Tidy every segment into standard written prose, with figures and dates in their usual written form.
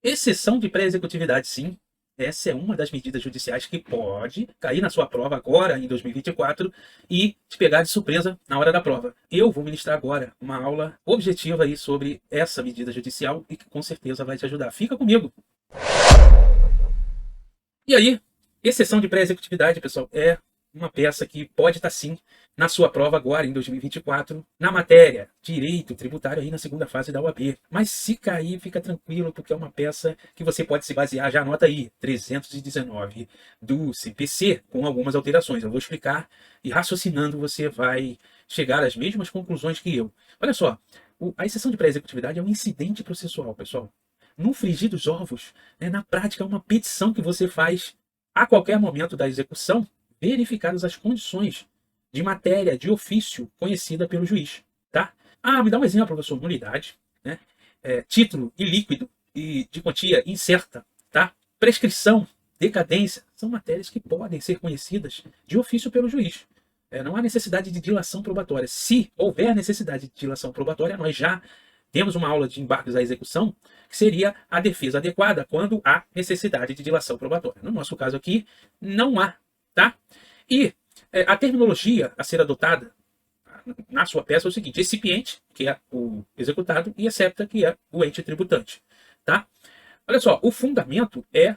Exceção de pré-executividade, sim. Essa é uma das medidas judiciais que pode cair na sua prova agora, em 2024, e te pegar de surpresa na hora da prova. Eu vou ministrar agora uma aula objetiva aí sobre essa medida judicial e que com certeza vai te ajudar. Fica comigo! E aí, exceção de pré-executividade, pessoal, é uma peça que pode estar sim na sua prova agora, em 2024, na matéria Direito Tributário, aí na segunda fase da OAB. Mas se cair, fica tranquilo, porque é uma peça que você pode se basear, já anota aí, 319 do CPC, com algumas alterações. Eu vou explicar e raciocinando você vai chegar às mesmas conclusões que eu. Olha só, a exceção de pré-executividade é um incidente processual, pessoal. No frigir dos ovos, na prática, é uma petição que você faz a qualquer momento da execução, verificadas as condições de matéria de ofício conhecida pelo juiz. Tá? Me dá um exemplo, professor. Nulidade, né? Título ilíquido e de quantia incerta, tá? Prescrição, decadência, são matérias que podem ser conhecidas de ofício pelo juiz. Não há necessidade de dilação probatória. Se houver necessidade de dilação probatória, nós já temos uma aula de embargos à execução, que seria a defesa adequada quando há necessidade de dilação probatória. No nosso caso aqui, não há. Tá? E a terminologia a ser adotada na sua peça é o seguinte: recipiente, que é o executado, e excepta, que é o ente tributante. Tá? Olha só, o fundamento é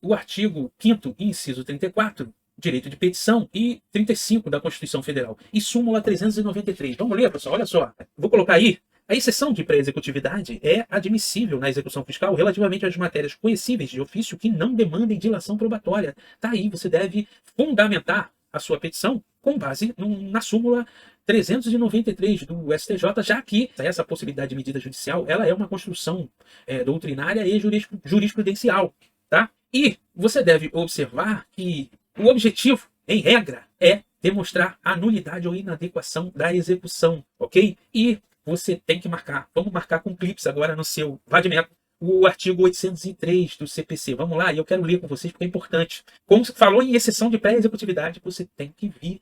o artigo 5º, inciso 34, direito de petição, e 35 da Constituição Federal, e súmula 393. Vamos ler, pessoal? Olha só, vou colocar aí. A exceção de pré-executividade é admissível na execução fiscal relativamente às matérias conhecíveis de ofício que não demandem dilação probatória. Tá aí, você deve fundamentar a sua petição com base na súmula 393 do STJ, já que essa possibilidade de medida judicial ela é uma construção doutrinária e jurisprudencial. Tá? E você deve observar que o objetivo, em regra, é demonstrar a nulidade ou inadequação da execução, ok? E você tem que marcar. Vamos marcar com clips agora no seu vademecum o artigo 803 do CPC. Vamos lá, e eu quero ler com vocês porque é importante. Como falou em exceção de pré-executividade, você tem que vir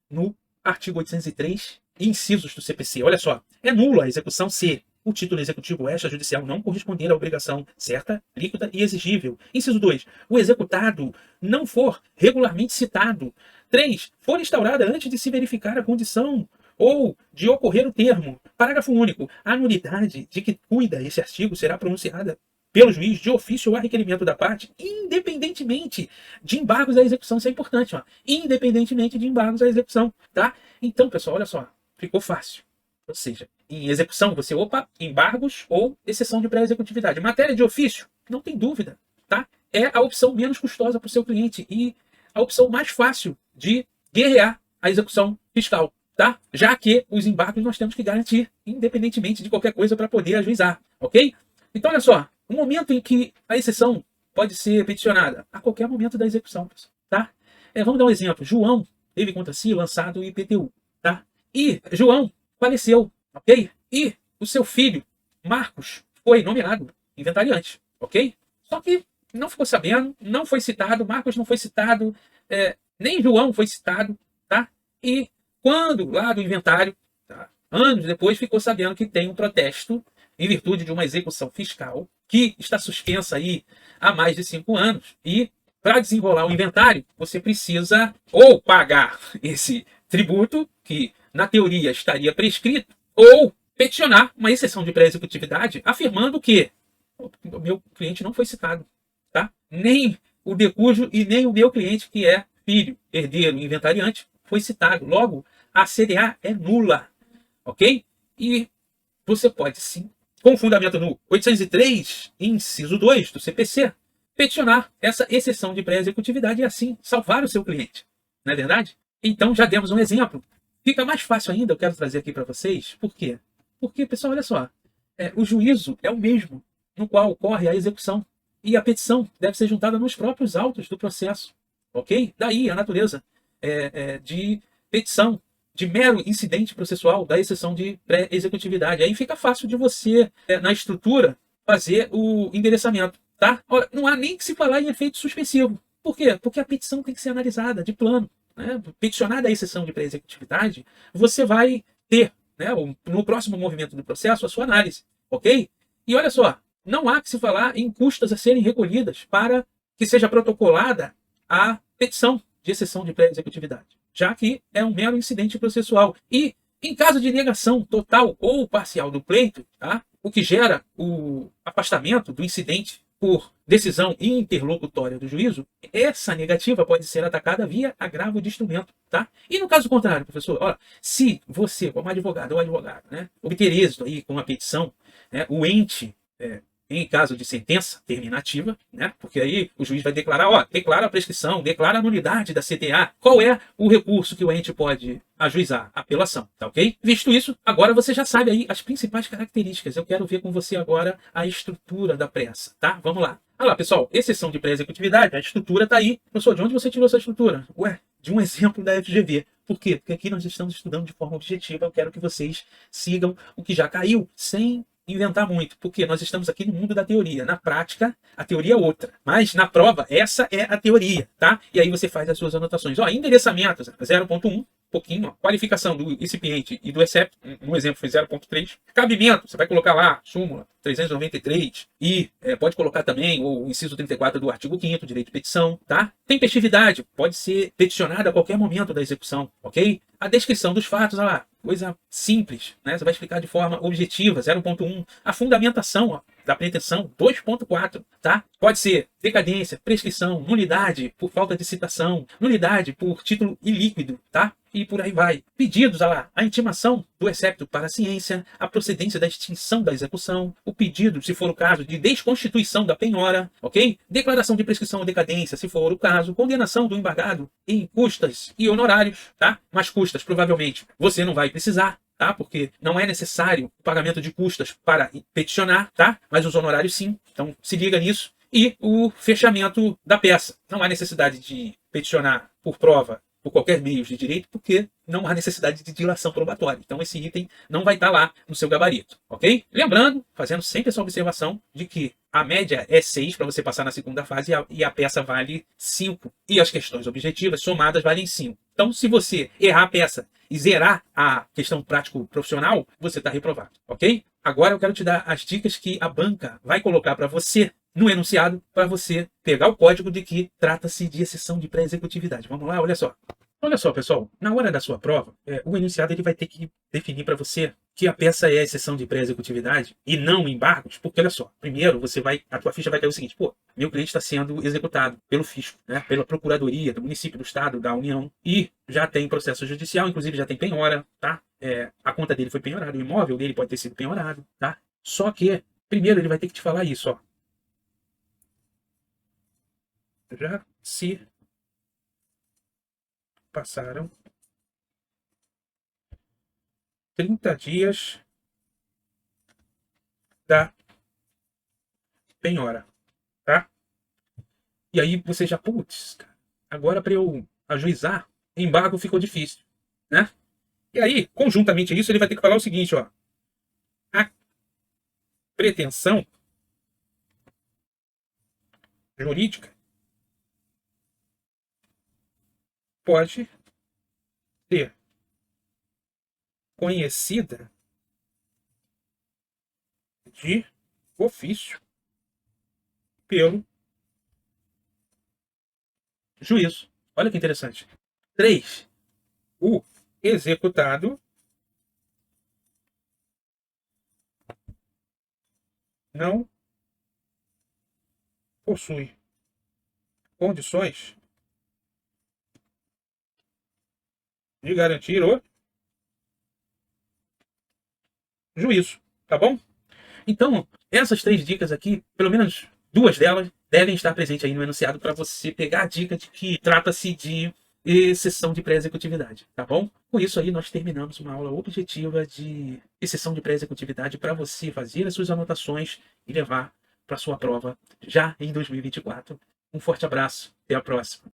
no artigo 803, incisos do CPC. Olha só, é nula a execução se o título executivo extrajudicial não corresponder à obrigação certa, líquida e exigível. Inciso 2, o executado não for regularmente citado. 3, for instaurada antes de se verificar a condição ou de ocorrer o termo. Parágrafo único. A nulidade de que cuida esse artigo será pronunciada pelo juiz de ofício ou a requerimento da parte, independentemente de embargos à execução. Isso é importante, ó. Independentemente de embargos à execução, tá? Então, pessoal, olha só. Ficou fácil. Ou seja, em execução, você, embargos ou exceção de pré-executividade. Matéria de ofício, não tem dúvida, tá? É a opção menos custosa para o seu cliente e a opção mais fácil de guerrear a execução fiscal. Tá? Já que os embargos nós temos que garantir, independentemente de qualquer coisa, para poder ajuizar, ok? Então, olha só, o momento em que a exceção pode ser peticionada, a qualquer momento da execução, tá? Vamos dar um exemplo. João teve contra si lançado o IPTU, tá? E João faleceu, ok? E o seu filho, Marcos, foi nomeado inventariante, ok? Só que não ficou sabendo, não foi citado, Marcos não foi citado, nem João foi citado, tá? E quando lá do inventário, tá, anos depois, ficou sabendo que tem um protesto em virtude de uma execução fiscal que está suspensa aí há mais de 5 anos. E para desenrolar o inventário, você precisa ou pagar esse tributo, que na teoria estaria prescrito, ou peticionar uma exceção de pré-executividade afirmando que o meu cliente não foi citado. Tá? Nem o de cujo e nem o meu cliente, que é filho, herdeiro, inventariante, foi citado. Logo, a CDA é nula, ok? E você pode sim, com fundamento no 803, inciso 2 do CPC, peticionar essa exceção de pré-executividade e assim salvar o seu cliente. Não é verdade? Então já demos um exemplo. Fica mais fácil ainda, eu quero trazer aqui para vocês. Por quê? Porque, pessoal, olha só, o juízo é o mesmo no qual ocorre a execução e a petição deve ser juntada nos próprios autos do processo, ok? Daí a natureza de petição, de mero incidente processual da exceção de pré-executividade. Aí fica fácil de você, na estrutura, fazer o endereçamento. Tá? Ora, não há nem que se falar em efeito suspensivo. Por quê? Porque a petição tem que ser analisada de plano. Né? Peticionada a exceção de pré-executividade, você vai ter, né, no próximo movimento do processo, a sua análise. Ok? E olha só, não há que se falar em custas a serem recolhidas para que seja protocolada a petição de exceção de pré-executividade, já que é um mero incidente processual. E, em caso de negação total ou parcial do pleito, tá? O que gera o afastamento do incidente por decisão interlocutória do juízo, essa negativa pode ser atacada via agravo de instrumento, tá? E no caso contrário, professor, olha, se você, como advogado ou advogado, né, obter êxito aí com a petição, né, o ente, em caso de sentença terminativa, né, porque aí o juiz vai declarar, ó, declara a prescrição, declara a nulidade da CTA, qual é o recurso que o ente pode ajuizar? Apelação, tá ok? Visto isso, agora você já sabe aí as principais características. Eu quero ver com você agora a estrutura da pressa, tá? Vamos lá. Olha lá, pessoal, exceção de pré-executividade, a estrutura tá aí. Professor, de onde você tirou essa estrutura? Ué, de um exemplo da FGV. Por quê? Porque aqui nós estamos estudando de forma objetiva. Eu quero que vocês sigam o que já caiu, sem inventar muito, porque nós estamos aqui no mundo da teoria. Na prática, a teoria é outra. Mas na prova, essa é a teoria, tá? E aí você faz as suas anotações. Ó, endereçamento, 0.1, pouquinho, ó. Qualificação do recipiente e do excepto, no exemplo foi 0.3. Cabimento, você vai colocar lá, súmula 393, e pode colocar também o inciso 34 do artigo 5º, direito de petição, tá? Tempestividade, pode ser peticionada a qualquer momento da execução, ok? A descrição dos fatos, olha lá, coisa simples, né? Você vai explicar de forma objetiva, 0.1. A fundamentação, ó, da pretensão, 2.4, tá? Pode ser decadência, prescrição, nulidade por falta de citação, nulidade por título ilíquido, tá? E por aí vai. Pedidos, olha lá, a intimação do excepto para a ciência, a procedência da extinção da execução, o pedido, se for o caso, de desconstituição da penhora, ok? Declaração de prescrição ou decadência, se for o caso, condenação do embargado em custas e honorários, tá? Mas custas, provavelmente, você não vai precisar, tá? Porque não é necessário o pagamento de custas para peticionar, tá? Mas os honorários sim, então se liga nisso. E o fechamento da peça. Não há necessidade de peticionar por prova por qualquer meio de direito, porque não há necessidade de dilação probatória. Então esse item não vai estar lá no seu gabarito, ok? Lembrando, fazendo sempre essa observação de que a média é 6 para você passar na segunda fase e a peça vale 5. E as questões objetivas somadas valem 5. Então se você errar a peça e zerar a questão prático-profissional, você está reprovado, ok? Agora eu quero te dar as dicas que a banca vai colocar para você no enunciado, para você pegar o código de que trata-se de exceção de pré-executividade. Vamos lá, olha só. Olha só, pessoal, na hora da sua prova, o enunciado ele vai ter que definir para você que a peça é exceção de pré-executividade e não embargos, porque olha só, primeiro a tua ficha vai cair o seguinte, pô, meu cliente está sendo executado pelo fisco, né, pela procuradoria do município, do estado, da União, e já tem processo judicial, inclusive já tem penhora, tá? A conta dele foi penhorada, o imóvel dele pode ter sido penhorado, tá? Só que, primeiro ele vai ter que te falar isso, ó. Já se passaram 30 dias da penhora, tá? E aí você já, putz, agora para eu ajuizar, embargo ficou difícil, né? E aí, conjuntamente a isso, ele vai ter que falar o seguinte, ó. A pretensão jurídica pode ser conhecida de ofício pelo juízo. Olha que interessante. 3. O executado não possui condições de garantir o juízo, tá bom? Então, essas 3 dicas aqui, pelo menos 2 delas, devem estar presentes aí no enunciado para você pegar a dica de que trata-se de exceção de pré-executividade, tá bom? Com isso aí, nós terminamos uma aula objetiva de exceção de pré-executividade para você fazer as suas anotações e levar para sua prova já em 2024. Um forte abraço, até a próxima.